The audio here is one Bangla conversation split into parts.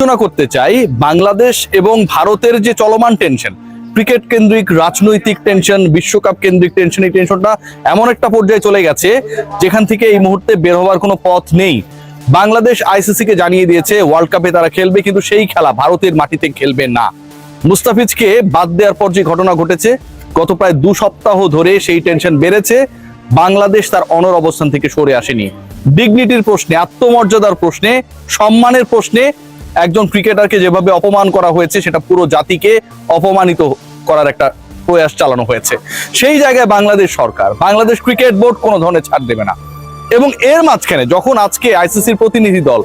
আলোচনা করতে চাই বাংলাদেশ এবং ভারতের যে চলমান টেনশন, ক্রিকেট কেন্দ্রিক রাজনৈতিক টেনশন, বিশ্বকাপ কেন্দ্রিক টেনশন, এই টেনশনটা এমন একটা পর্যায়ে চলে গেছে যেখান থেকে এই মুহূর্তে বের হওয়ার কোনো পথ নেই। বাংলাদেশ আইসিসি কে জানিয়ে দিয়েছে ওয়ার্ল্ড কাপে তারা খেলবে, কিন্তু সেই খেলা ভারতের মাটিতে খেলবে না। মুস্তাফিজকে বাদ দেওয়ার পর যে ঘটনা ঘটেছে, গত প্রায় 2 সপ্তাহ ধরে সেই টেনশন বেড়েছে। বাংলাদেশ তার অনর অবস্থান থেকে সরে আসেনি। ডিগনিটির প্রশ্নে, আত্মমর্যাদার প্রশ্নে, সম্মানের প্রশ্নে একজন ক্রিকেটারকে যেভাবে অপমান করা হয়েছে, সেটা পুরো জাতিকে অপমানিত করার একটা প্রয়াস চালানো হয়েছে। সেই জায়গায় বাংলাদেশ সরকার, বাংলাদেশ ক্রিকেট বোর্ড কোনো ধরনের ছাড় দেবে না। এবং এর মাঝখানে যখন আজকে আইসিসির প্রতিনিধি দল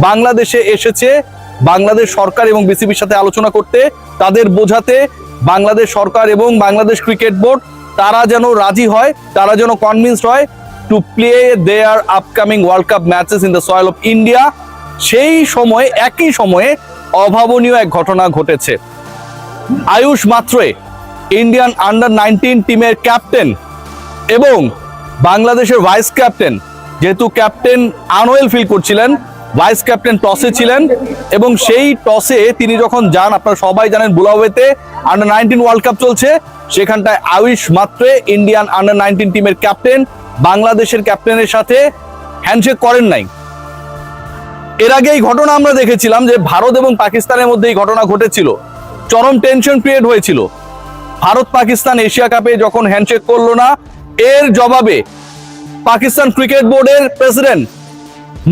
বাংলাদেশে এসেছে বাংলাদেশ সরকার এবং বিসিবির সাথে আলোচনা করতে, তাদের বোঝাতে বাংলাদেশ সরকার এবং বাংলাদেশ ক্রিকেট বোর্ড তারা যেন রাজি হয়, তারা যেন কনভিন্সড হয় to play there upcoming world cup matches in the soil of India, সেই সময় একই সময়ে অভাবনীয় এক ঘটনা ঘটেছে। আয়ুষ মাত্রে ইন্ডিয়ান আন্ডার-19 টিমের ক্যাপ্টেন এবং বাংলাদেশের ভাইস ক্যাপ্টেন, যেহেতু ক্যাপ্টেন আনওয়েল ফিল করছিলেন, ভাইস ক্যাপ্টেন টসে ছিলেন এবং সেই টসে তিনি যখন যান, আপনারা সবাই জানেন বুলাওয়েতে আন্ডার-19 ওয়ার্ল্ড কাপ চলছে, সেখানটায় আয়ুষ মাত্রে ইন্ডিয়ান আন্ডার-19 টিমের ক্যাপ্টেন বাংলাদেশের ক্যাপ্টেনের সাথে হ্যান্ডশেক করেন নাই। এর আগে এই ঘটনা আমরা দেখেছিলাম যে ভারত এবং পাকিস্তানের মধ্যে এই ঘটনা ঘটেছিল, চরম টেনশন ক্রিয়েট হয়েছিল। ভারত পাকিস্তান এশিয়া কাপে যখন হ্যান্ডশেক করলো না, এর জবাবে পাকিস্তান ক্রিকেট বোর্ডের প্রেসিডেন্ট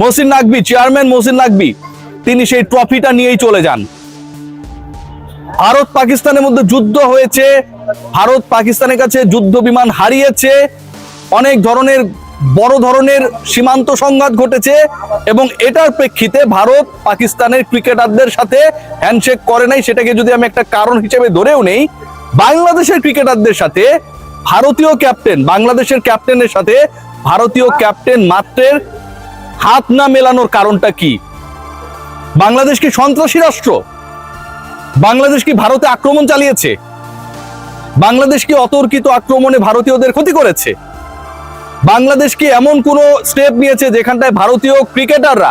মহসিন নাকভি, চেয়ারম্যান মহসিন নাকভি, তিনি সেই ট্রফিটা নিয়েই চলে যান। ভারত পাকিস্তানের মধ্যে যুদ্ধ হয়েছে, ভারত পাকিস্তানের কাছে যুদ্ধ বিমান হারিয়েছে, অনেক ধরনের বড় ধরনের সীমান্ত সংঘাত ঘটেছে এবং এটার প্রেক্ষিতে ভারত পাকিস্তানের ক্রিকেটারদের সাথে হ্যান্ডশেক করে নাই। সেটাকে যদি আমি একটা কারণ হিসেবে ধরেও নেই, বাংলাদেশের ক্রিকেটারদের সাথে ভারতীয় ক্যাপ্টেন, বাংলাদেশের ক্যাপ্টেনের সাথে ভারতীয় ক্যাপ্টেন মাত্রের হাত না মেলানোর কারণটা কি? বাংলাদেশ কি সন্ত্রাসী রাষ্ট্র? বাংলাদেশ কি ভারতে আক্রমণ চালিয়েছে? বাংলাদেশ কি অতর্কিত আক্রমণে ভারতীয়দের ক্ষতি করেছে? বাংলাদেশ কি এমন কোন স্টেপ নিয়েছে যেখানটায় ভারতীয় ক্রিকেটাররা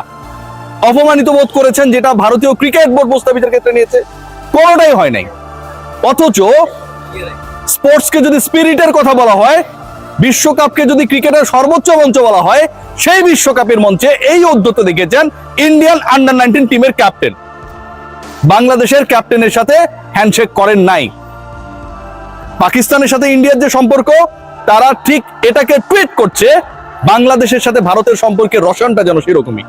অপমানিত বোধ করেছেন, যেটা ভারতীয় ক্রিকেট বোর্ড মুস্তাফিজের ক্ষেত্রে নিয়েছে? কোনোটাই হয় নাই। অথচ স্পোর্টসকে যদি স্পিরিটের কথা বলা হয়, বিশ্বকাপকে যদি ক্রিকেটের সর্বোচ্চ মঞ্চ বলা হয়, সেই বিশ্বকাপের মঞ্চে এই উদ্যত দেখেছেন ইন্ডিয়ান আন্ডার-19 টিমের ক্যাপ্টেন বাংলাদেশের ক্যাপ্টেনের সাথে হ্যান্ডশেক করেন নাই। পাকিস্তানের সাথে ইন্ডিয়ার যে সম্পর্ক, তারা ঠিক এটাকে টুইট করছে বাংলাদেশের সাথে ভারতের সম্পর্কের রসায়নটা যেন সেরকমই,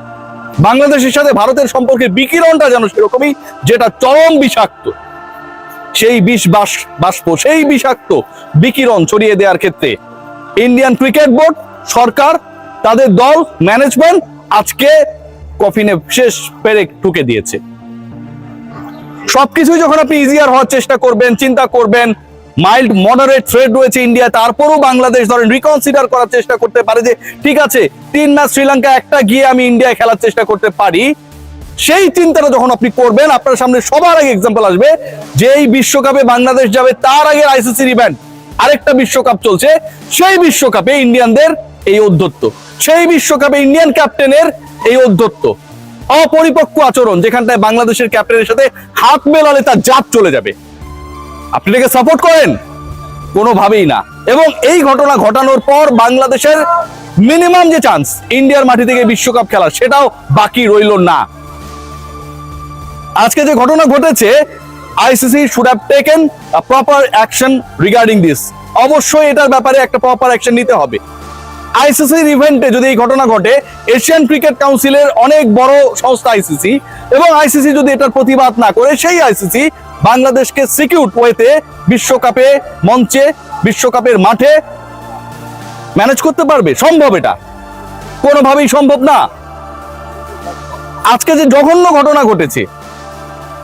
বাংলাদেশের সাথে ভারতের সম্পর্কের বিকিরণটা যেন সেরকমই, যেটা চরম বিষাক্ত। সেই বাষ্প, সেই বিষাক্ত বিকিরণ ছড়িয়ে দেওয়ার ক্ষেত্রে ইন্ডিয়ান ক্রিকেট বোর্ড, সরকার, তাদের দল, ম্যানেজমেন্ট আজকে কফিনে শেষ পেরেক ঠুকে দিয়েছে। সবকিছুই যখন আপনি ইজিয়ার হওয়ার চেষ্টা করবেন, চিন্তা করবেন মাইল্ড মডারেট থ্রেট রয়েছে ইন্ডিয়া, তারপরও বাংলাদেশ ধরেন রিকনসিডার করার চেষ্টা করতে পারে যে ঠিক আছে 3 ম্যাচ শ্রীলঙ্কা, একটা গিয়ে আমি ইন্ডিয়ায় খেলার চেষ্টা করতে পারি। সেই চিন্তাটা যখন আপনি করবেন, আপনার সামনে সবার আগে এক্সাম্পল আসবে যে এই বিশ্বকাপে বাংলাদেশ যাবে, তার আগে আইসিসির ইভেন্ট আরেকটা বিশ্বকাপ চলছে, সেই বিশ্বকাপে ইন্ডিয়ানদের এই ঔদ্ধত্য, সেই বিশ্বকাপে ইন্ডিয়ান ক্যাপ্টেনের এই ঔদ্ধত্য, অপরিপক্ক আচরণ, যেখানটায় বাংলাদেশের ক্যাপ্টেনের সাথে হাত মেলালে তার জাত চলে যাবে। আপনি এটাকে সাপোর্ট করেন? কোনোভাবেই না। এবং এই ঘটনা ঘটানোর পর বাংলাদেশের মিনিমাম যে চান্স ইন্ডিয়ার মাটি থেকে বিশ্বকাপ খেলার, সেটাও বাকি রইল না। আজকে যে ঘটনা ঘটেছে, ICC should have taken a proper action regarding this. অবশ্যই এটার ব্যাপারে একটা প্রপার অ্যাকশন নিতে হবে। আইসিসির ইভেন্টে যদি এই ঘটনা ঘটে, এশিয়ান ক্রিকেট কাউন্সিলের অনেক বড় সংস্থা আইসিসি, এবং আইসিসি যদি এটার প্রতিবাদ না করে, সেই আইসিসি বাংলাদেশকে সিকিউর ওয়েতে বিশ্বকাপে মঞ্চে, বিশ্বকাপের মাঠে ম্যানেজ করতে পারবে? সম্ভব? এটা কোনোভাবেই সম্ভব না। আজকে যে জঘন্য ঘটনা ঘটেছে,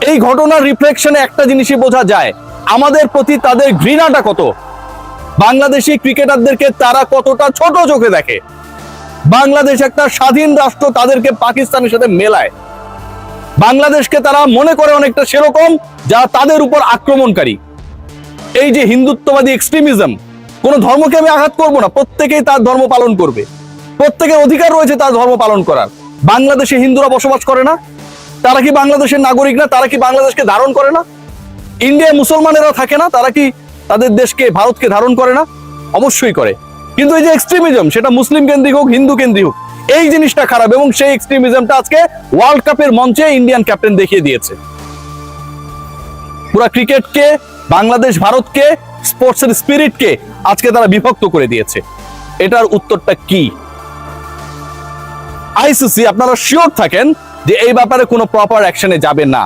এই ঘটনার রিফ্লেকশনে একটা জিনিসই বোঝা যায়, আমাদের প্রতি তাদের ঘৃণাটা কত, বাংলাদেশি ক্রিকেটারদেরকে তারা কতটা ছোট চোখে দেখে। বাংলাদেশ একটা স্বাধীন রাষ্ট্র, তাদেরকে পাকিস্তানের সাথে মেলায়। বাংলাদেশকে তারা মনে করে অনেকটা সেরকম যারা তাদের উপর আক্রমণকারী। এই যে হিন্দুত্ববাদী এক্সট্রিমিজম, কোন ধর্মকে আমি আঘাত করব না, প্রত্যেকেই তার ধর্ম পালন করবে, প্রত্যেকের অধিকার রয়েছে তার ধর্ম পালন করার। বাংলাদেশে হিন্দুরা বসবাস করে না, তারা কি বাংলাদেশের নাগরিক না? তারা কি বাংলাদেশকে ধারণ করে না? ইন্ডিয়ায় মুসলমানেরা থাকে না? তারা কি তাদের দেশকে, ভারতকে ধারণ করে না? অবশ্যই করে। কিন্তু এই যে এক্সট্রিমিজম, সেটা মুসলিম কেন্দ্রিক হোক, হিন্দু কেন্দ্রিক হোক, এই জিনিসটা খারাপ। এবং সেই এক্সট্রিমিজমটা আজকে ওয়ার্ল্ড কাপের মঞ্চে ইন্ডিয়ান ক্যাপ্টেন দেখিয়ে দিয়েছে। পুরা ক্রিকেটকে, বাংলাদেশ ভারতকে, স্পোর্টসের স্পিরিটকে আজকে তারা বিভক্ত করে দিয়েছে। এটার উত্তরটা কি? আইসিসি আপনারা শিওর থাকেন যে এই ব্যাপারে কোনো প্রপার অ্যাকশনে যাবে না।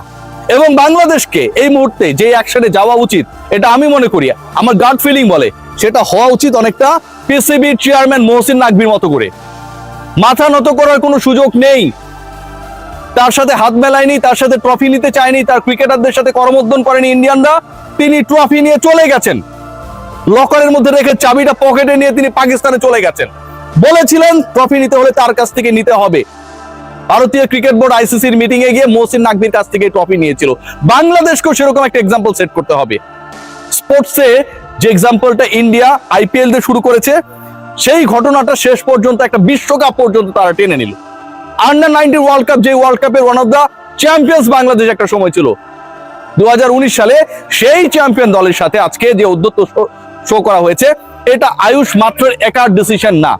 এবং বাংলাদেশকে এই মুহূর্তে যে অ্যাকশনে যাওয়া উচিত, এটা আমি মনে করি, আমার গাট ফিলিং বলে সেটা হওয়া উচিত অনেকটা পিসিবি চেয়ারম্যান মহসিন নাকভির মতো করে। মাথা নত করার কোনো সুযোগ নেই। তার সাথে হাত মেলায়নি, তার সাথে ট্রফি নিতে চায়নি, তার ক্রিকেটারদের সাথে করমর্দন করেনি ইন্ডিয়ানরা। তিনি ট্রফি নিয়ে চলে গেছেন, লকারের মধ্যে রেখে চাবিটা পকেটে নিয়ে তিনি পাকিস্তানে চলে গেছেন। বলেছিলেন ট্রফি নিতে হলে তার কাছ থেকে নিতে হবে। ভারতীয় ক্রিকেট বোর্ড আইসিসির মিটিং এ গিয়ে মহসিন নাকভির কাছ থেকে ট্রফি নিয়েছিল। বাংলাদেশকেও সেরকম একটা এক্সাম্পল সেট করতে হবে। স্পোর্টসে যে এক্সাম্পলটা ইন্ডিয়া আইপিএল দিয়ে শুরু করেছে, সেই ঘটনাটা শেষ পর্যন্ত একটা বিশ্বকাপ পর্যন্ত তারা টেনে নিল। আন্ডার-19 ওয়ার্ল্ড কাপ, যে ওয়ার্ল্ড কাপের one of the champions Bangladesh একটা সময় ছিল 2019 সালে, সেই চ্যাম্পিয়ন দলের সাথে আজকে যে উদ্যত শো করা হয়েছে, এটা আয়ুষ মাত্র একার ডিসিশন না,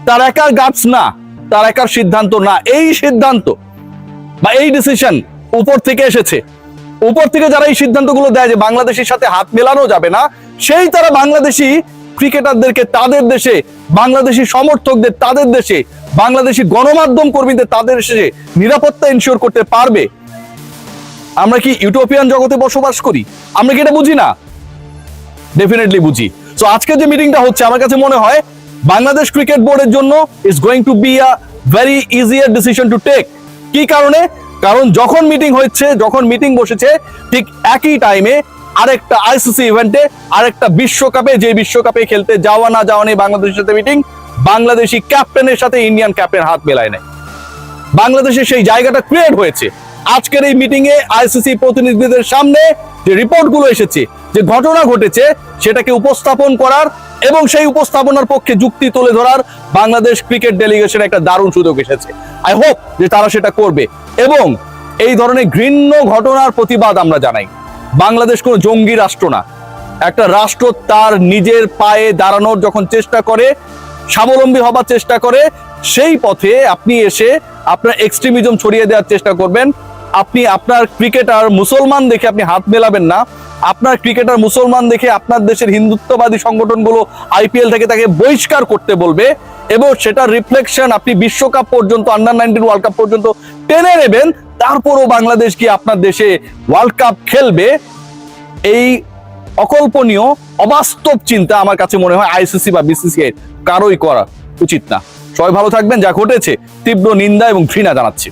তার একার গাটস না, তার একার সিদ্ধান্ত না। এই সিদ্ধান্ত বা এই ডিসিশন উপর থেকে এসেছে। উপর থেকে যারা এই সিদ্ধান্তগুলো দেয় যে বাংলাদেশের সাথে হাত মেলানো যাবে না, সেই তারা বাংলাদেশি ক্রিকেটারদেরকে তাদের দেশে, বাংলাদেশি সমর্থকদের তাদের দেশে, বাংলাদেশি গণমাধ্যম কর্মীদের তাদের দেশে নিরাপত্তা এনশিওর করতে পারবে। আমরা কি ইউটোপিয়ান জগতে বসবাস করি? আমরা কি এটা বুঝি না? ডেফিনেটলি বুঝি। সো আজকে যে মিটিংটা হচ্ছে, আমার কাছে মনে হয় বাংলাদেশ ক্রিকেট বোর্ডের জন্য is going to be a very easier decision to take. কি কারণে? কারণ যখন মিটিং হচ্ছে, যখন মিটিং বসেছে, ঠিক একই টাইমে আরেকটা আইসিসি ইভেন্টে, আরেকটা বিশ্বকাপে, যে বিশ্বকাপে খেলতে যাওয়া না যাওয়া নেই বাংলাদেশের সাথে মিটিং, বাংলাদেশি ক্যাপ্টেনের সাথে ইন্ডিয়ান ক্যাপ্টেন হাত মেলায় নেয়। বাংলাদেশে সেই জায়গাটা ক্রিয়েট হয়েছে। আজকের এই মিটিং এ আইসিসি প্রতিনিধিদের সামনে যে রিপোর্টগুলো এসেছে, যে ঘটনা ঘটেছে, সেটাকে উপস্থাপন করার এবং সেই উপস্থাপনার পক্ষে যুক্তি তুলে ধরার বাংলাদেশ ক্রিকেট ডেলিগেশন একটা দারুণ সুযোগ এসেছে। আই হোপ যে তারা সেটা করবে এবং এই ধরনের ঘৃণ্য ঘটনার প্রতিবাদ আমরা জানাই। বাংলাদেশ কোনো জঙ্গি রাষ্ট্র না। একটা রাষ্ট্র তার নিজের পায়ে দাঁড়ানোর যখন চেষ্টা করে, স্বাবলম্বী হবার চেষ্টা করে, সেই পথে আপনি এসে আপনার এক্সট্রিমিজম ছড়িয়ে দেওয়ার চেষ্টা করবেন। আপনি আপনার ক্রিকেটার মুসলমান দেখে আপনি হাত মেলাবেন না। আপনার ক্রিকেটার মুসলমান দেখে আপনার দেশের হিন্দুত্ববাদী সংগঠনগুলো আইপিএল থেকে তাকে বহিষ্কার করতে বলবে এবং সেটার রিফ্লেকশন আপনি বিশ্বকাপ পর্যন্ত, আন্ডার-19 ওয়ার্ল্ড কাপ পর্যন্ত টেনে নেবেন। তারপরও বাংলাদেশ কি আপনার দেশে ওয়ার্ল্ড কাপ খেলবে? এই অকল্পনীয়, অবাস্তব চিন্তা আমার কাছে মনে হয় আইসিসি বা বিসিসিআই কারোই করা উচিত না। সবাই ভালো থাকবেন। যা ঘটেছে তীব্র নিন্দা এবং ঘৃণা জানাচ্ছি।